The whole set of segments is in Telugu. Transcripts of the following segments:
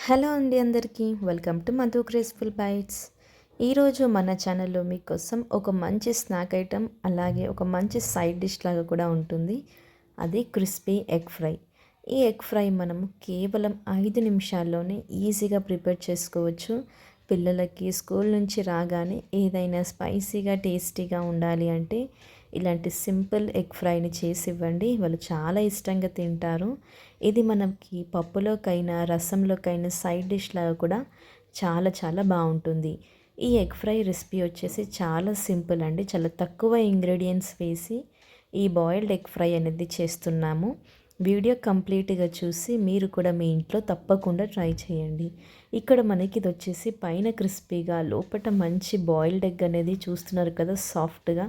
హలో అండి అందరికీ welcome to Madhu graceful bytes. ఈరోజు మన ఛానల్లో మీకోసం ఒక మంచి స్నాక్ ఐటెం అలాగే ఒక మంచి సైడ్ డిష్ లాగా కూడా ఉంటుంది. అది క్రిస్పీ ఎగ్ ఫ్రై. ఈ ఎగ్ ఫ్రై మనం కేవలం 5 నిమిషాల్లోనే ఈజీగా ప్రిపేర్ చేసుకోవచ్చు. పిల్లలకి స్కూల్ నుంచి రాగానే ఏదైనా స్పైసీగా టేస్టీగా ఉండాలి అంటే ఇలాంటి సింపుల్ ఎగ్ ఫ్రైని చేసి ఇవ్వండి, వాళ్ళు చాలా ఇష్టంగా తింటారు. ఇది మనకి పప్పులోకైనా రసంలోకైనా సైడ్ డిష్ లాగా కూడా చాలా చాలా బాగుంటుంది. ఈ ఎగ్ ఫ్రై రెసిపీ వచ్చేసి చాలా సింపుల్ అండి. చాలా తక్కువ ఇంగ్రీడియంట్స్ వేసి ఈ బాయిల్డ్ ఎగ్ ఫ్రై అనేది చేస్తున్నాము. వీడియో కంప్లీట్గా చూసి మీరు కూడా మీ ఇంట్లో తప్పకుండా ట్రై చేయండి. ఇక్కడ మనకి ఇది వచ్చేసి పైన క్రిస్పీగా లోపల మంచి బాయిల్డ్ ఎగ్ అనేది చూస్తున్నారు కదా, సాఫ్ట్గా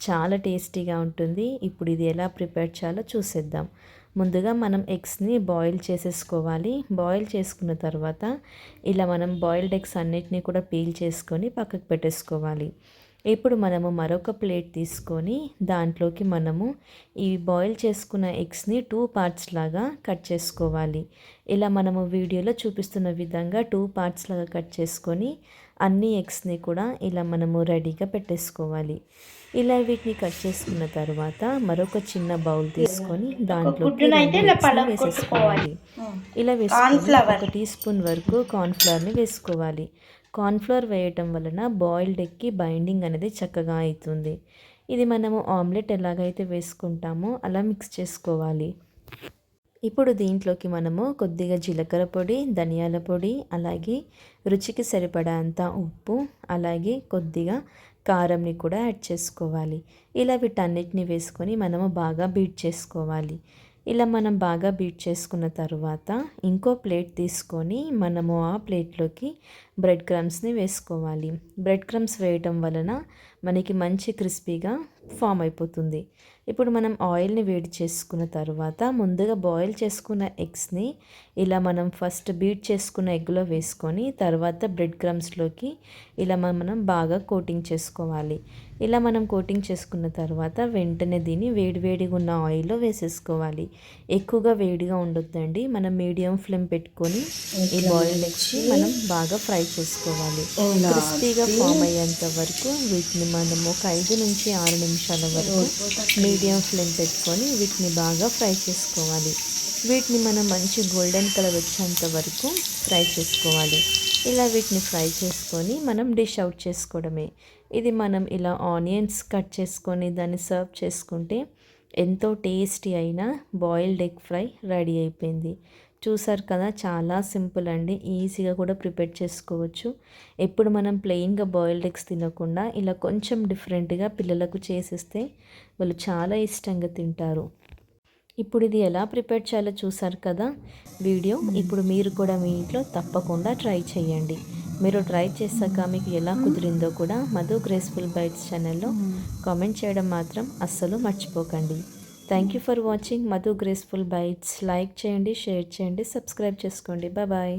చాలా టేస్టీగా ఉంటుంది. ఇప్పుడు ఇది ఎలా ప్రిపేర్ చేయాలో చూసేద్దాం. ముందుగా మనం ఎగ్స్ని బాయిల్ చేసేసుకోవాలి. బాయిల్ చేసుకున్న తర్వాత ఇలా మనం బాయిల్డ్ ఎగ్స్ అన్నిటినీ కూడా పీల్ చేసుకొని పక్కకు పెట్టేసుకోవాలి. ఇప్పుడు మనము మరొక ప్లేట్ తీసుకొని దాంట్లోకి మనము ఈ బాయిల్ చేసుకున్న ఎగ్స్ని 2 పార్ట్స్ లాగా కట్ చేసుకోవాలి. ఇలా మనము వీడియోలో చూపిస్తున్న విధంగా 2 పార్ట్స్ లాగా కట్ చేసుకొని అన్ని ఎగ్స్ని కూడా ఇలా మనము రెడీగా పెట్టేసుకోవాలి. ఇలా వీటిని కట్ చేసుకున్న తర్వాత మరొక చిన్న బౌల్ తీసుకొని దాంట్లోకి వేసేసుకోవాలి. ఇలా వేసుకొని 1 టీ స్పూన్ వరకు కార్న్ఫ్లవర్ని వేసుకోవాలి. కార్న్ఫ్లవర్ వేయటం వలన బాయిల్డ్ ఎగ్కి బైండింగ్ అనేది చక్కగా అవుతుంది. ఇది మనము ఆమ్లెట్ ఎలాగైతే వేసుకుంటామో అలా మిక్స్ చేసుకోవాలి. ఇప్పుడు దీంట్లోకి మనము కొద్దిగా జీలకర్ర పొడి, ధనియాల పొడి, అలాగే రుచికి సరిపడంత ఉప్పు, అలాగే కొద్దిగా కారంని కూడా యాడ్ చేసుకోవాలి. ఇలా వీటన్నిటిని వేసుకొని మనము బాగా బీట్ చేసుకోవాలి. ఇలా మనం బాగా బీట్ చేసుకున్న తర్వాత ఇంకో ప్లేట్ తీసుకొని మనము ఆ ప్లేట్లోకి బ్రెడ్ క్రమ్స్ని వేసుకోవాలి. బ్రెడ్ క్రమ్స్ వేయటం వలన మనకి మంచి క్రిస్పీగా ఫామ్ అయిపోతుంది. ఇప్పుడు మనం ఆయిల్ని వేడి చేసుకున్న తర్వాత ముందుగా బాయిల్ చేసుకున్న ఎగ్స్ని ఇలా మనం ఫస్ట్ బీట్ చేసుకున్న ఎగ్లో వేసుకొని తర్వాత బ్రెడ్ క్రమ్స్లోకి ఇలా మనం బాగా కోటింగ్ చేసుకోవాలి. ఇలా మనం కోటింగ్ చేసుకున్న తర్వాత వెంటనే దీన్ని వేడివేడిగా ఉన్న ఆయిల్లో వేసేసుకోవాలి. ఎక్కువగా వేడిగా ఉండొద్దండి. మనం మీడియం ఫ్లేమ్ పెట్టుకొని ఈ బాయిల్డ్ ఎగ్స్ని మనం బాగా ఫ్రై చేసుకోవాలి. క్రిస్పీగా ఫామ్ అయ్యేంత వరకు వీటిని మనం ఒక 5 నుంచి 6 నిమిషాల వరకు మీడియం ఫ్లేమ్ పెట్టుకొని వీటిని బాగా ఫ్రై చేసుకోవాలి. వీటిని మనం మంచి గోల్డెన్ కలర్ వచ్చేంత వరకు ఫ్రై చేసుకోవాలి. ఇలా వీటిని ఫ్రై చేసుకొని మనం డిష్ అవుట్ చేసుకోవడమే. ఇది మనం ఇలా ఆనియన్స్ కట్ చేసుకొని దాన్ని సర్వ్ చేసుకుంటే ఎంతో టేస్టీ అయిన బాయిల్డ్ ఎగ్ ఫ్రై రెడీ అయిపోయింది. చూసారు కదా, చాలా సింపుల్ అండి. ఈజీగా కూడా ప్రిపేర్ చేసుకోవచ్చు. ఎప్పుడు మనం ప్లెయిన్గా బాయిల్డ్ ఎగ్స్ తినకుండా ఇలా కొంచెం డిఫరెంట్గా పిల్లలకు చేసిస్తే వాళ్ళు చాలా ఇష్టంగా తింటారు. ఇప్పుడు ఇది ఎలా ప్రిపేర్ చేయాలో చూసారు కదా వీడియో. ఇప్పుడు మీరు కూడా మీ ఇంట్లో తప్పకుండా ట్రై చేయండి. మీరు ట్రై చేశాక మీకు ఎలా కుదిరిందో కూడా మధు గ్రేస్ఫుల్ బైట్స్ ఛానల్లో కామెంట్ చేయడం మాత్రం అస్సలు మర్చిపోకండి. Thank you for watching Madhu graceful bytes. Like చేయండి, షేర్ చేయండి, సబ్స్క్రైబ్ చేసుకోండి. బాయ్.